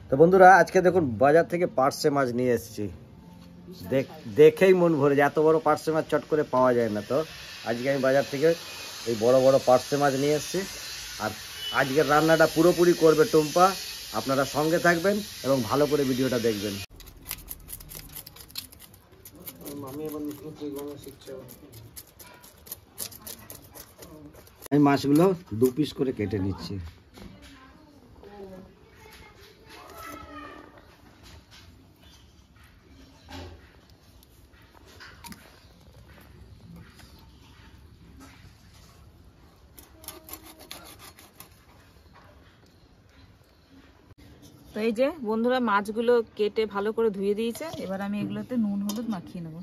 তো বন্ধুরা আজকে দেখুন বাজার থেকে পার্শে মাছ নিয়ে এসেছি। দেখেই মন ভরে যায়, এত বড় পার্শে মাছ চট করে পাওয়া যায় না। তো আজকে আমি বাজার থেকে এই বড় বড় পার্শে মাছ নিয়ে এসেছি। আর আজকের রান্নাটা পুরোপুরি করবে টুম্পা। আপনারা সঙ্গে থাকবেন এবং ভালো করে ভিডিওটা দেখবেন। আমি মাছগুলো 2 পিস করে কেটে নিচ্ছি। তো এই যে বন্ধুরা মাছগুলো কেটে ভালো করে ধুয়ে দিয়েছে। এবার আমি এগুলোতে নুন হলুদ মাখিয়ে নেব।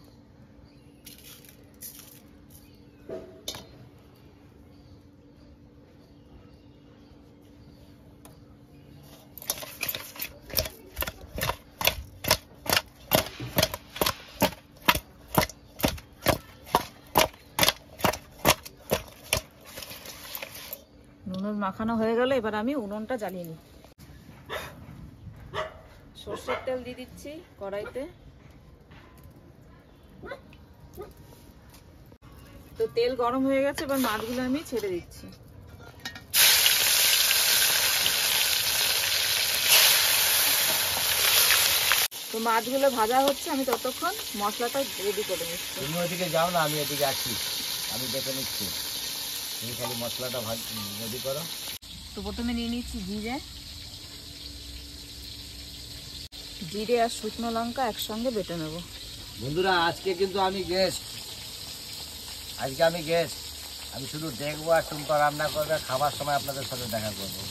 নুন হলুদ মাখানো হয়ে গেল, এবার আমি উনুনটা জ্বালিয়ে নিই। সরষের তেল দিয়ে দিচ্ছি কড়াইতে। তো তেল গরম হয়ে গেছে, এবার মাছগুলো আমি ছেড়ে দিচ্ছি। তো মাছগুলো ভাজা হচ্ছে, আমি ততক্ষণ মশলাটা রেডি করে নিচ্ছি। তুমি ওদিকে যাও না, আমি এদিকে আছি, আমি দেখে নিচ্ছি। তুমি খালি মশলাটা রেডি করো। তো প্রথমে নিয়ে নিচ্ছি জিরে আর শুকনো লঙ্কা একসঙ্গে বেটে নেব। বন্ধুরা আজকে কিন্তু আমি গেস্ট, আমি শুধু দেখবো আর টুম্পা রান্না করবে, খাবার সময় আপনাদের সাথে দেখা করবো।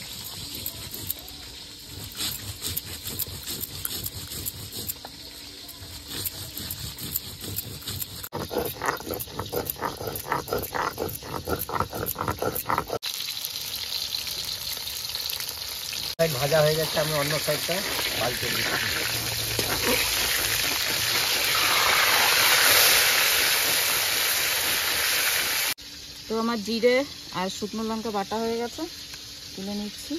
ভাজা হয়ে যাচ্ছে, আমি অন্য সাইডটা পাল্টে দিচ্ছি। তো আমার জিরে আর শুকনো লঙ্কা বাটা হয়ে গেছে, তুলে নিচ্ছি।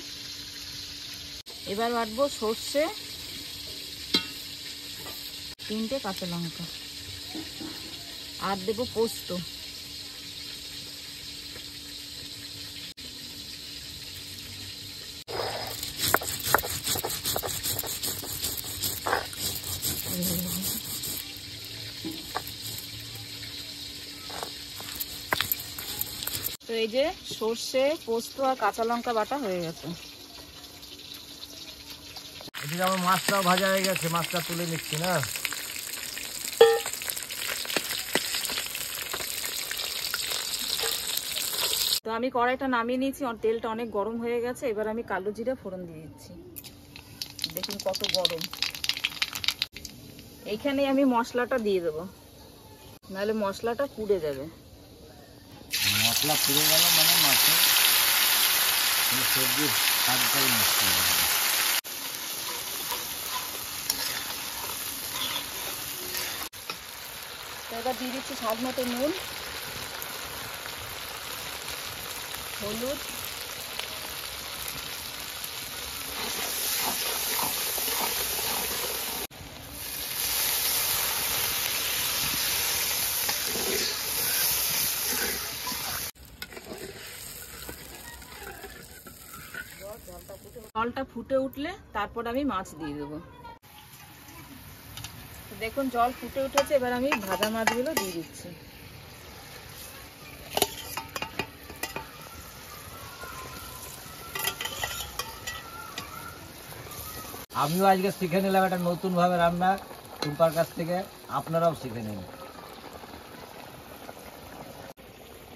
এবার বাটবো সর্ষে, 3টে কাঁচা লঙ্কা, আর দেবো পোস্ত। তো এই যে সর্ষে, পোস্ত আর কাঁচা লঙ্কা বাটা হয়ে গেছে। এদিকে আমার মাছটাও ভাজা হয়ে গেছে, মাছটা তুলে নিচ্ছি না। তো আমি কড়াইটা নামিয়ে নিয়েছি, তেলটা অনেক গরম হয়ে গেছে। এবার আমি কালো জিরা ফোড়ন দিয়ে দিচ্ছি। দেখুন কত গরম। এইখানে আমি মশলাটা দিয়ে দেবো, নাহলে মশলাটা পুড়ে যাবে। মশলা পুড়ে গেল মানে মাছের সবজির স্বাদটাই নষ্ট হয়ে যাবে। এবার দিয়ে দিচ্ছি স্বাদ মতো নুন, হলুদ, জলটা ফুটে উঠলে তারপর আমি মাছ দিয়ে দেবো। দেখুন জল ফুটে উঠেছে, এবার আমি ভাজা মাছগুলো দিয়ে দিচ্ছি। আমিও আজকে শিখে নিলাম একটা নতুন ভাবে রান্না টুম্পার কাছ থেকে, আপনারাও শিখে নিন।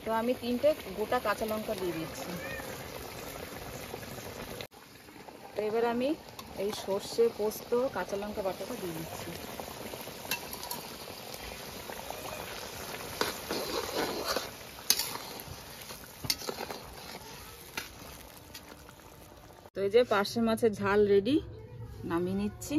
তো আমি 3টে গোটা কাঁচা লঙ্কা দিয়ে দিচ্ছি। তো এবার আমি এই সর্ষে, পোস্ত, কাঁচা লঙ্কা বাটাটা দিয়ে দিচ্ছি। তো এই যে পার্শে মাছের ঝাল রেডি, নামিয়ে নিচ্ছি।